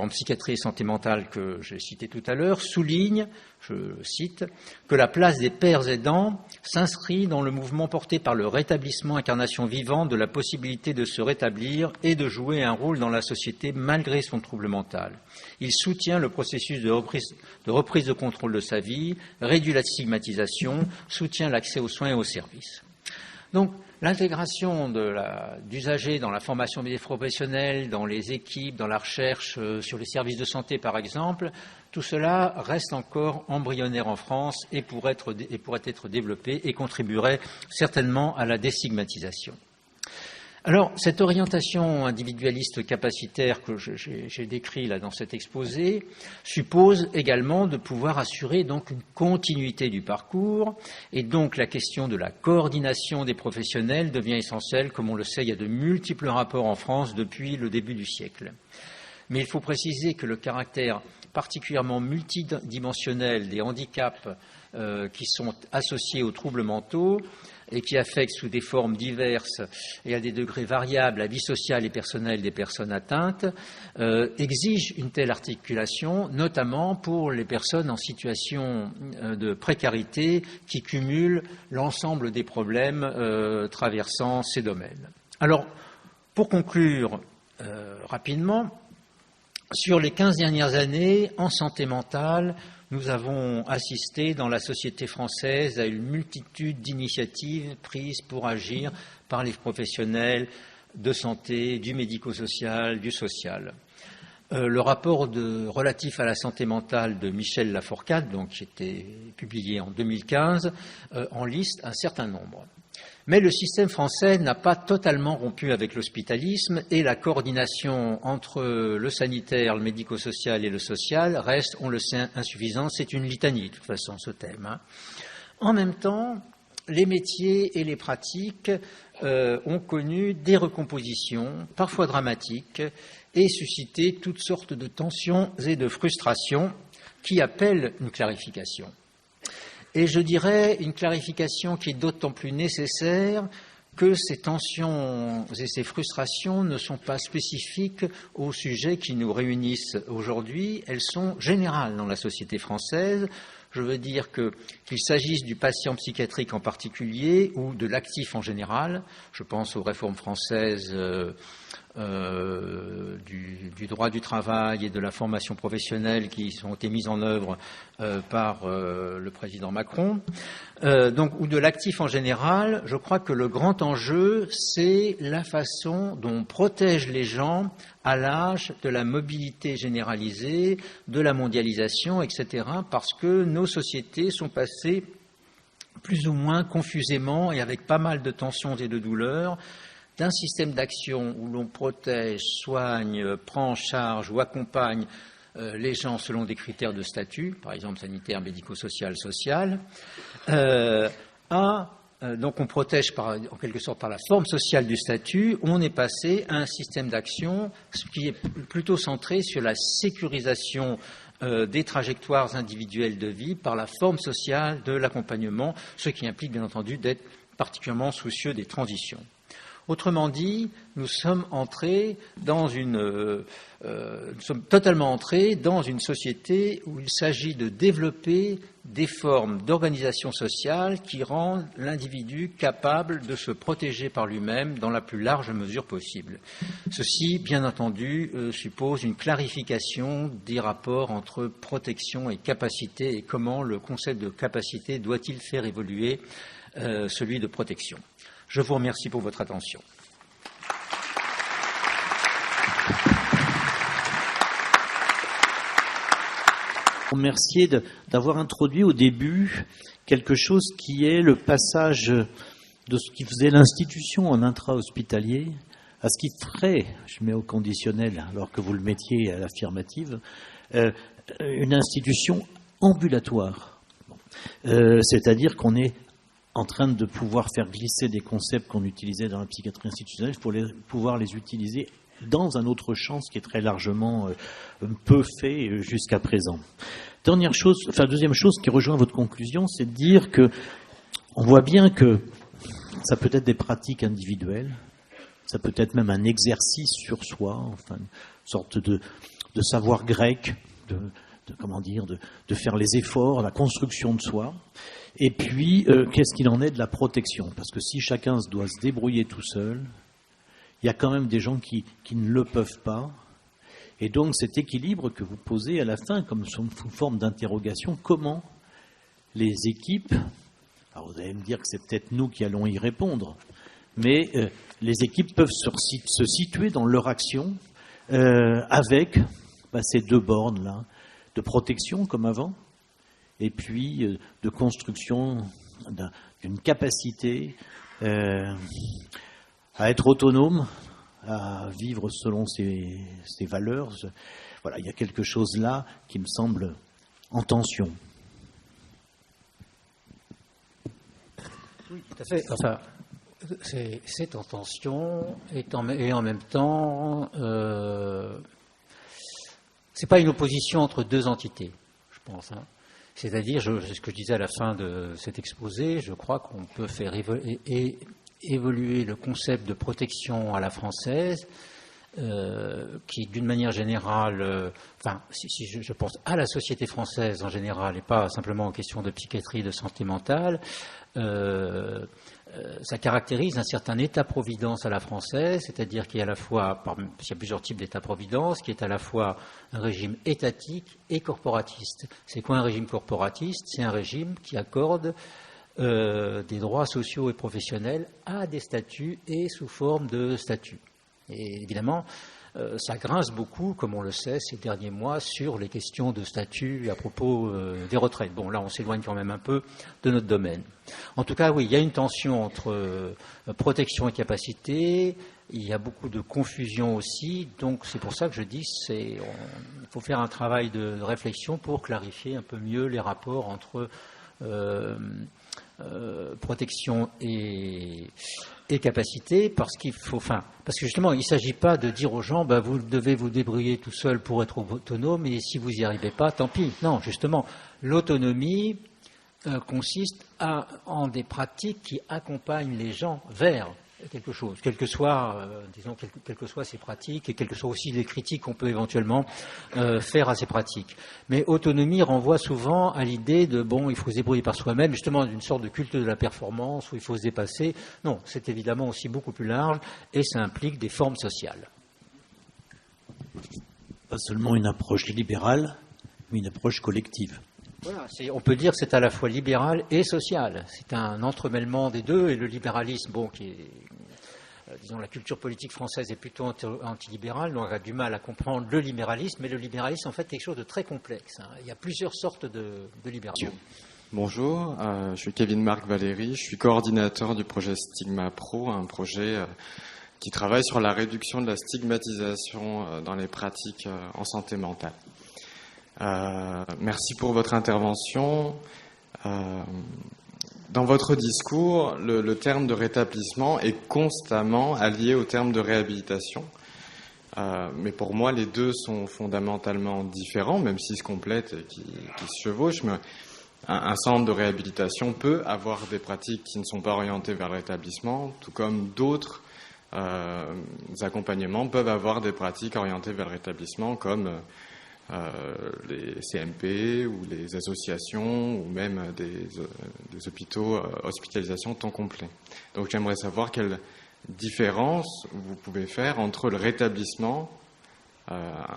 en psychiatrie et santé mentale que j'ai cité tout à l'heure souligne, je cite, que la place des pairs aidants s'inscrit dans le mouvement porté par le rétablissement incarnation vivante de la possibilité de se rétablir et de jouer un rôle dans la société malgré son trouble mental. Il soutient le processus de reprise de contrôle de sa vie, réduit la stigmatisation, soutient l'accès aux soins et aux services. Donc, l'intégration d'usagers dans la formation des professionnels, dans les équipes, dans la recherche sur les services de santé, par exemple, tout cela reste encore embryonnaire en France et pourrait être développé et contribuerait certainement à la déstigmatisation. Alors, cette orientation individualiste capacitaire que j'ai décrit là dans cet exposé suppose également de pouvoir assurer donc une continuité du parcours et donc la question de la coordination des professionnels devient essentielle. Comme on le sait, il y a de multiples rapports en France depuis le début du siècle. Mais il faut préciser que le caractère particulièrement multidimensionnel des handicaps qui sont associés aux troubles mentaux et qui affectent sous des formes diverses et à des degrés variables la vie sociale et personnelle des personnes atteintes, exige une telle articulation, notamment pour les personnes en situation de précarité qui cumulent l'ensemble des problèmes traversant ces domaines. Alors, pour conclure rapidement, sur les 15 dernières années, en santé mentale, nous avons assisté dans la société française à une multitude d'initiatives prises pour agir par les professionnels de santé, du médico-social, du social. Le rapport relatif à la santé mentale de Michel Lafourcade, donc, qui était publié en 2015, en liste un certain nombre. Mais le système français n'a pas totalement rompu avec l'hospitalisme et la coordination entre le sanitaire, le médico-social et le social reste, on le sait, insuffisante. C'est une litanie, de toute façon, ce thème. En même temps, les métiers et les pratiques ont connu des recompositions, parfois dramatiques, et suscité toutes sortes de tensions et de frustrations qui appellent une clarification. Et je dirais une clarification qui est d'autant plus nécessaire que ces tensions et ces frustrations ne sont pas spécifiques aux sujets qui nous réunissent aujourd'hui, elles sont générales dans la société française. Je veux dire qu'il s'agisse du patient psychiatrique en particulier ou de l'actif en général. Je pense aux réformes françaises du droit du travail et de la formation professionnelle qui ont été mises en œuvre par le président Macron, ou de l'actif en général. Je crois que le grand enjeu, c'est la façon dont on protège les gens à l'âge de la mobilité généralisée, de la mondialisation, etc., parce que nos sociétés sont passées plus ou moins confusément et avec pas mal de tensions et de douleurs d'un système d'action où l'on protège, soigne, prend en charge ou accompagne les gens selon des critères de statut, par exemple sanitaire, médico-social, social, donc on protège en quelque sorte par la forme sociale du statut, on est passé à un système d'action qui est plutôt centré sur la sécurisation des trajectoires individuelles de vie par la forme sociale de l'accompagnement, ce qui implique bien entendu d'être particulièrement soucieux des transitions. Autrement dit, nous sommes totalement entrés dans une société où il s'agit de développer des formes d'organisation sociale qui rendent l'individu capable de se protéger par lui-même dans la plus large mesure possible. Ceci, bien entendu, suppose une clarification des rapports entre protection et capacité et comment le concept de capacité doit-il faire évoluer celui de protection. Je vous remercie pour votre attention. Remercier d'avoir introduit au début quelque chose qui est le passage de ce qui faisait l'institution en intra-hospitalier à ce qui ferait, je mets au conditionnel alors que vous le mettiez à l'affirmative, une institution ambulatoire. C'est-à-dire qu'on est en train de pouvoir faire glisser des concepts qu'on utilisait dans la psychiatrie institutionnelle pour pouvoir les utiliser dans un autre champ, ce qui est très largement peu fait jusqu'à présent. Deuxième chose qui rejoint votre conclusion, c'est de dire que on voit bien que ça peut être des pratiques individuelles, ça peut être même un exercice sur soi, enfin une sorte de savoir grec, de faire les efforts, la construction de soi. Et puis, qu'est-ce qu'il en est de la protection ? Parce que si chacun doit se débrouiller tout seul, il y a quand même des gens qui ne le peuvent pas. Et donc, cet équilibre que vous posez à la fin, comme sous forme d'interrogation, comment les équipes, alors vous allez me dire que c'est peut-être nous qui allons y répondre, mais les équipes peuvent se situer dans leur action avec ces deux bornes-là, de protection comme avant, et puis de construction d'une capacité à être autonome, à vivre selon ses valeurs. Voilà, il y a quelque chose là qui me semble en tension. Oui, tout à fait. Enfin, c'est en tension et en même temps, c'est pas une opposition entre deux entités, je pense. C'est-à-dire, c'est ce que je disais à la fin de cet exposé, je crois qu'on peut faire évoluer le concept de protection à la française, qui, d'une manière générale, si je pense à la société française en général et pas simplement aux questions de psychiatrie, de santé mentale, ça caractérise un certain état-providence à la française, c'est-à-dire qu'il y a à la fois, il y a plusieurs types d'état-providence, qui est à la fois un régime étatique et corporatiste. C'est quoi un régime corporatiste ? C'est un régime qui accorde des droits sociaux et professionnels à des statuts et sous forme de statuts. Et évidemment, ça grince beaucoup, comme on le sait, ces derniers mois, sur les questions de statut à propos des retraites. Bon, là, on s'éloigne quand même un peu de notre domaine. En tout cas, oui, il y a une tension entre protection et capacité. Il y a beaucoup de confusion aussi. Donc, c'est pour ça que je dis il faut faire un travail de réflexion pour clarifier un peu mieux les rapports entre protection et capacité, parce que justement, il ne s'agit pas de dire aux gens, vous devez vous débrouiller tout seul pour être autonome, et si vous n'y arrivez pas, tant pis. Non, justement, l'autonomie consiste en des pratiques qui accompagnent les gens vers quelque chose, quelles que soient ces pratiques, et quelles que soient aussi les critiques qu'on peut éventuellement faire à ces pratiques. Mais autonomie renvoie souvent à l'idée de il faut se débrouiller par soi-même, justement d'une sorte de culte de la performance où il faut se dépasser. Non, c'est évidemment aussi beaucoup plus large, et ça implique des formes sociales. Pas seulement une approche libérale, mais une approche collective. Voilà, on peut dire que c'est à la fois libéral et social. C'est un entremêlement des deux, et le libéralisme, qui est, disons, la culture politique française est plutôt antilibérale, donc on a du mal à comprendre le libéralisme, mais le libéralisme, en fait, est quelque chose de très complexe. Il y a plusieurs sortes de libéralisme. Bonjour, je suis Kevin Marc Valéry, je suis coordinateur du projet Stigma Pro, un projet qui travaille sur la réduction de la stigmatisation dans les pratiques en santé mentale. Merci pour votre intervention. Dans votre discours, le terme de rétablissement est constamment allié au terme de réhabilitation. Mais pour moi, les deux sont fondamentalement différents, même s'ils se complètent et qui se chevauchent. Mais un centre de réhabilitation peut avoir des pratiques qui ne sont pas orientées vers le rétablissement, tout comme d'autres accompagnements peuvent avoir des pratiques orientées vers le rétablissement, comme les CMP ou les associations ou même des hôpitaux, hospitalisation temps complet. Donc j'aimerais savoir quelle différence vous pouvez faire entre le rétablissement,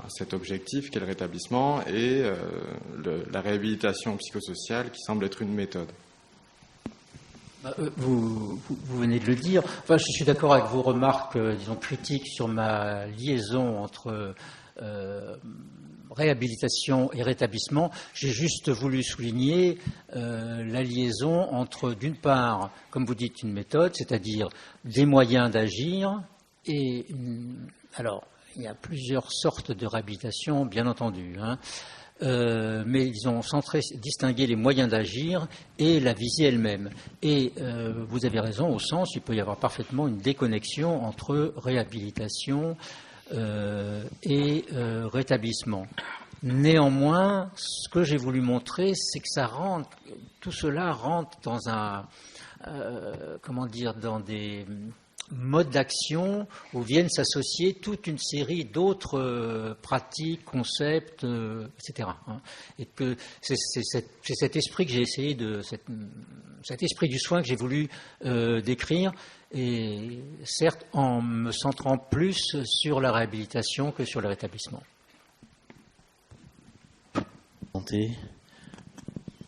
cet objectif qu'est le rétablissement, et la réhabilitation psychosociale qui semble être une méthode. Vous venez de le dire. Enfin, je suis d'accord avec vos remarques, disons, critiques sur ma liaison entre réhabilitation et rétablissement. J'ai juste voulu souligner la liaison entre, d'une part, comme vous dites, une méthode, c'est-à-dire des moyens d'agir, et alors, il y a plusieurs sortes de réhabilitation, bien entendu, mais ils ont distingué les moyens d'agir et la visée elle-même. Et vous avez raison, au sens, il peut y avoir parfaitement une déconnexion entre réhabilitation et rétablissement. Néanmoins, ce que j'ai voulu montrer, c'est que tout cela rentre dans dans des modes d'action où viennent s'associer toute une série d'autres pratiques, concepts, etc. Et que c'est cet esprit que j'ai essayé cet esprit du soin que j'ai voulu décrire, et certes en me centrant plus sur la réhabilitation que sur le rétablissement.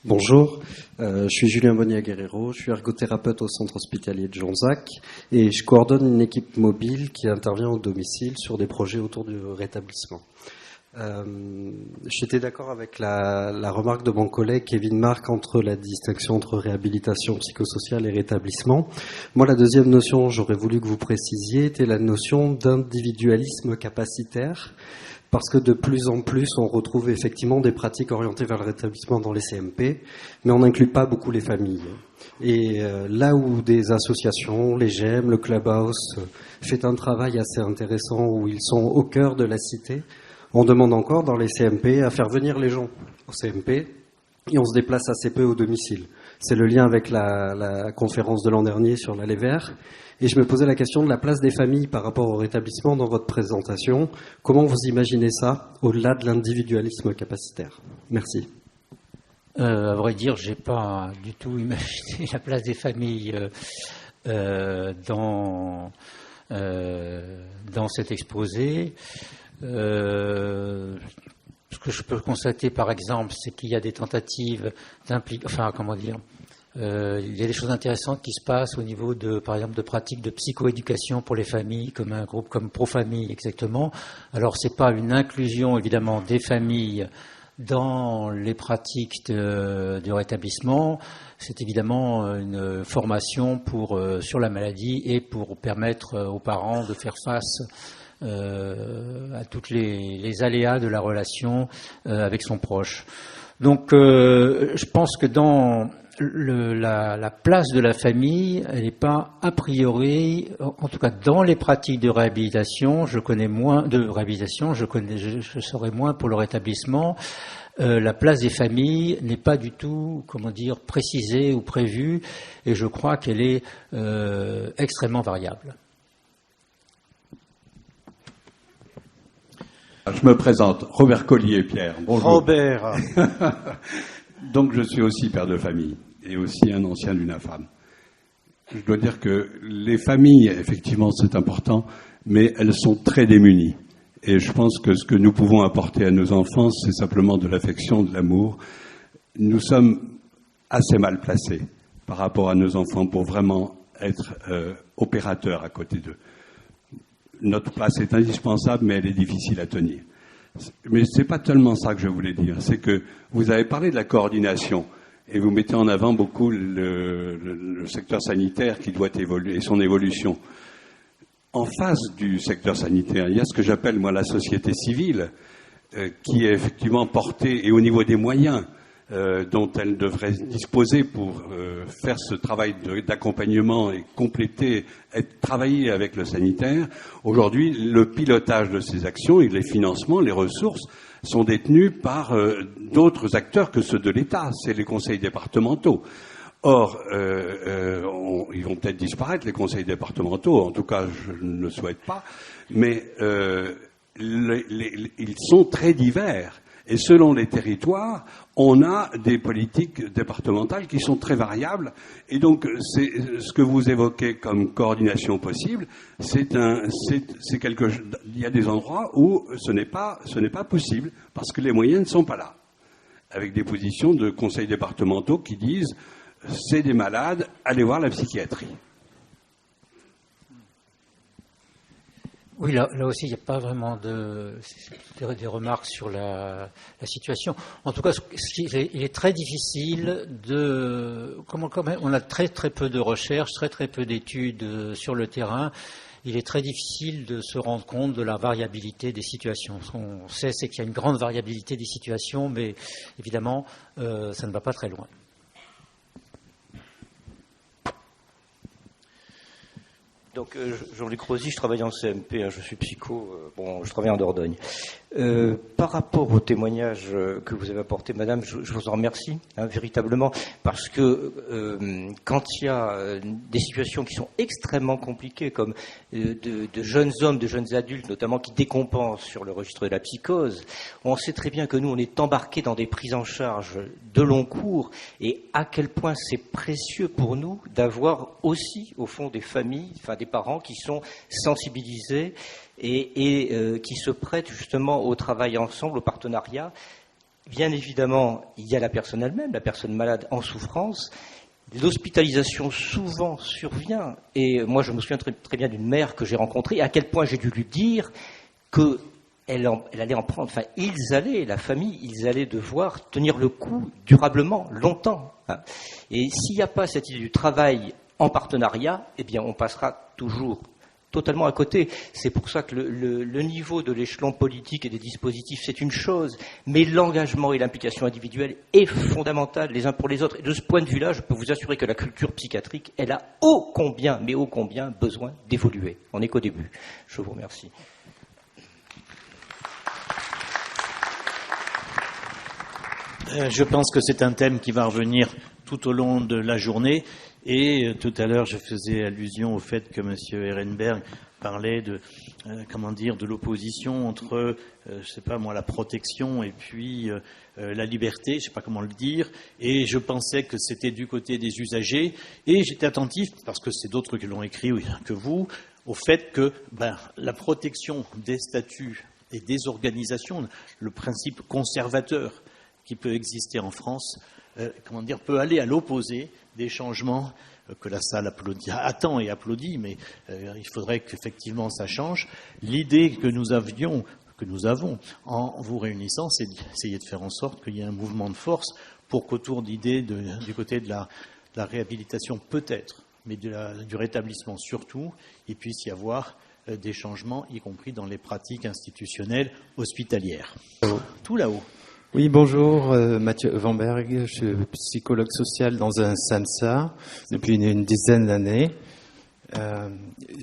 Bonjour, je suis Julien Bonilla-Guerrero, je suis ergothérapeute au centre hospitalier de Jonzac et je coordonne une équipe mobile qui intervient au domicile sur des projets autour du rétablissement. J'étais d'accord avec la remarque de mon collègue Kevin Marc entre la distinction entre réhabilitation psychosociale et rétablissement. Moi, la deuxième notion, j'aurais voulu que vous précisiez, était la notion d'individualisme capacitaire. Parce que de plus en plus, on retrouve effectivement des pratiques orientées vers le rétablissement dans les CMP, mais on n'inclut pas beaucoup les familles. Et là où des associations, les GEM, le Clubhouse, fait un travail assez intéressant où ils sont au cœur de la cité, on demande encore dans les CMP à faire venir les gens au CMP et on se déplace assez peu au domicile. C'est le lien avec la conférence de l'an dernier sur l'allée vert. Et je me posais la question de la place des familles par rapport au rétablissement dans votre présentation. Comment vous imaginez ça au-delà de l'individualisme capacitaire ? Merci. À vrai dire, je n'ai pas du tout imaginé la place des familles dans cet exposé. Ce que je peux constater, par exemple, c'est qu'il y a des tentatives Il y a des choses intéressantes qui se passent au niveau par exemple, de pratiques de psychoéducation pour les familles, comme un groupe comme Profamille, exactement. Alors, c'est pas une inclusion, évidemment, des familles dans les pratiques de rétablissement. C'est évidemment une formation sur la maladie et pour permettre aux parents de faire face à toutes les aléas de la relation avec son proche. Donc, je pense que dans la place de la famille, elle n'est pas a priori, en tout cas dans les pratiques de réhabilitation, je saurais moins pour le rétablissement. La place des familles n'est pas du tout, précisée ou prévue, et je crois qu'elle est extrêmement variable. Je me présente, Robert Collier, Pierre. Bonjour. Robert. Donc je suis aussi père de famille et aussi un ancien d'UNAFAM. Je dois dire que les familles, effectivement, c'est important, mais elles sont très démunies. Et je pense que ce que nous pouvons apporter à nos enfants, c'est simplement de l'affection, de l'amour. Nous sommes assez mal placés par rapport à nos enfants pour vraiment être opérateurs à côté d'eux. Notre place est indispensable, mais elle est difficile à tenir. Mais c'est pas tellement ça que je voulais dire. C'est que vous avez parlé de la coordination et vous mettez en avant beaucoup le secteur sanitaire qui doit évoluer et son évolution. En face du secteur sanitaire, il y a ce que j'appelle, moi, la société civile, qui est effectivement portée, et au niveau des moyens dont elle devrait disposer pour faire ce travail d'accompagnement et compléter, travailler avec le sanitaire. Aujourd'hui, le pilotage de ces actions et les financements, les ressources, sont détenus par d'autres acteurs que ceux de l'État. C'est les conseils départementaux. Or, ils vont peut-être disparaître, les conseils départementaux, en tout cas, je ne le souhaite pas, mais ils sont très divers. Et selon les territoires, on a des politiques départementales qui sont très variables. Et donc, c'est ce que vous évoquez comme coordination possible, c'est quelque chose. Il y a des endroits où ce n'est pas possible parce que les moyens ne sont pas là. Avec des positions de conseils départementaux qui disent c'est des malades, allez voir la psychiatrie. Oui, là aussi, il n'y a pas vraiment des remarques sur la situation. En tout cas, il est très difficile on a très très peu de recherches, très très peu d'études sur le terrain. Il est très difficile de se rendre compte de la variabilité des situations. Ce qu'on sait, c'est qu'il y a une grande variabilité des situations, mais évidemment, ça ne va pas très loin. Donc, Jean-Luc Rosy, je travaille en CMP, je suis psycho, je travaille en Dordogne. Par rapport au témoignage que vous avez apporté, madame, je vous en remercie, véritablement, parce que quand il y a des situations qui sont extrêmement compliquées, comme de jeunes hommes, de jeunes adultes, notamment, qui décompensent sur le registre de la psychose, on sait très bien que nous, on est embarqués dans des prises en charge de long cours, et à quel point c'est précieux pour nous d'avoir aussi, au fond, des familles, des parents qui sont sensibilisés et qui se prêtent justement au travail ensemble, au partenariat. Bien évidemment, il y a la personne elle-même, la personne malade en souffrance. L'hospitalisation souvent survient. Et moi, je me souviens très, très bien d'une mère que j'ai rencontrée, à quel point j'ai dû lui dire qu'elle allait en prendre. Enfin, la famille, ils allaient devoir tenir le coup durablement, longtemps. Et s'il n'y a pas cette idée du travail en partenariat, eh bien, on passera toujours totalement à côté. C'est pour ça que le niveau de l'échelon politique et des dispositifs, c'est une chose, mais l'engagement et l'implication individuelle est fondamental les uns pour les autres. Et de ce point de vue-là, je peux vous assurer que la culture psychiatrique, elle a ô combien besoin d'évoluer. On n'est qu'au début. Je vous remercie. Je pense que c'est un thème qui va revenir tout au long de la journée. Et tout à l'heure, je faisais allusion au fait que M. Ehrenberg parlait de l'opposition entre, la protection et puis la liberté, je ne sais pas comment le dire. Et je pensais que c'était du côté des usagers. Et j'étais attentif, parce que c'est d'autres qui l'ont écrit que vous, au fait que la protection des statuts et des organisations, le principe conservateur qui peut exister en France, peut aller à l'opposé des changements que la salle attend et applaudit, mais il faudrait qu'effectivement ça change. L'idée que nous avons en vous réunissant, c'est d'essayer de faire en sorte qu'il y ait un mouvement de force pour qu'autour d'idées du côté de la réhabilitation peut-être, mais du rétablissement surtout, il puisse y avoir des changements, y compris dans les pratiques institutionnelles hospitalières. Tout là-haut. Oui, bonjour, Mathieu Vanberg, je suis psychologue social dans un SAMSA depuis une dizaine d'années.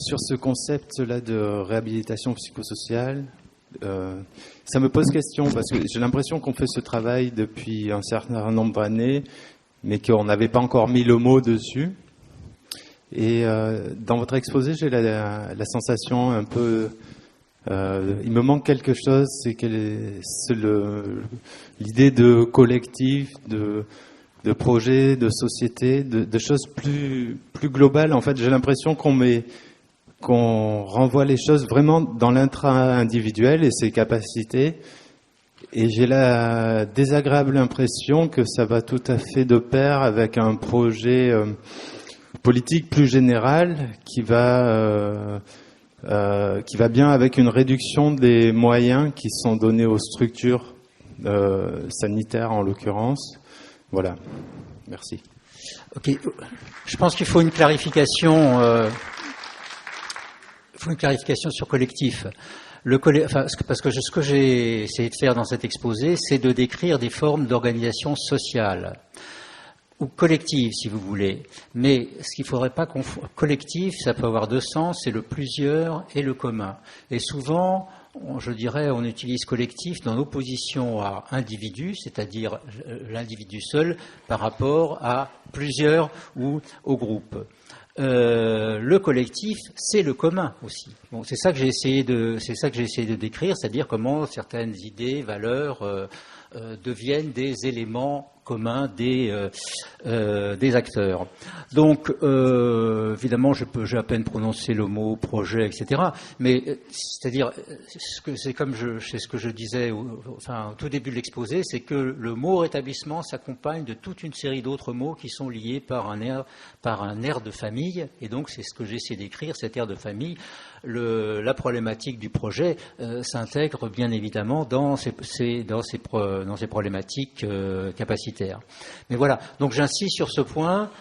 Sur ce concept-là de réhabilitation psychosociale, ça me pose question parce que j'ai l'impression qu'on fait ce travail depuis un certain nombre d'années, mais qu'on n'avait pas encore mis le mot dessus. Et dans votre exposé, j'ai la sensation un peu... il me manque quelque chose, c'est l'idée de collectif, de projet, de société, de choses plus globales. En fait, j'ai l'impression qu'on renvoie les choses vraiment dans l'intra-individuel et ses capacités. Et j'ai la désagréable impression que ça va tout à fait de pair avec un projet politique plus général qui va bien avec une réduction des moyens qui sont donnés aux structures sanitaires en l'occurrence. Voilà. Merci. Ok. Je pense qu'il faut une clarification. Sur collectif. Parce que ce que j'ai essayé de faire dans cet exposé, c'est de décrire des formes d'organisation sociale. Ou collective, si vous voulez. Mais ce qu'il ne faudrait pas confondre. Collectif, ça peut avoir deux sens, c'est le plusieurs et le commun. Et souvent, je dirais, on utilise collectif dans opposition à individu, c'est-à-dire l'individu seul, par rapport à plusieurs ou au groupe. Le collectif, c'est le commun aussi. Bon, c'est ça que j'ai essayé de décrire, c'est-à-dire comment certaines idées, valeurs deviennent des éléments communs des acteurs. Donc, évidemment, j'ai à peine prononcé le mot projet, etc. Mais c'est-à-dire, c'est ce que je disais, au tout début de l'exposé, c'est que le mot rétablissement s'accompagne de toute une série d'autres mots qui sont liés par un air de famille. Et donc, c'est ce que j'essaie d'écrire, cet air de famille. La problématique du projet s'intègre bien évidemment dans ces problématiques capacitaires. Mais voilà, donc j'insiste sur ce point,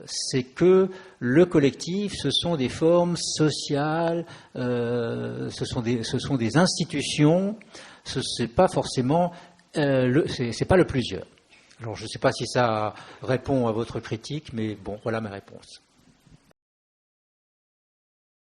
c'est que le collectif, ce sont des formes sociales, ce sont des institutions, c'est pas forcément, c'est pas le plusieurs. Alors je ne sais pas si ça répond à votre critique, mais bon, voilà ma réponse.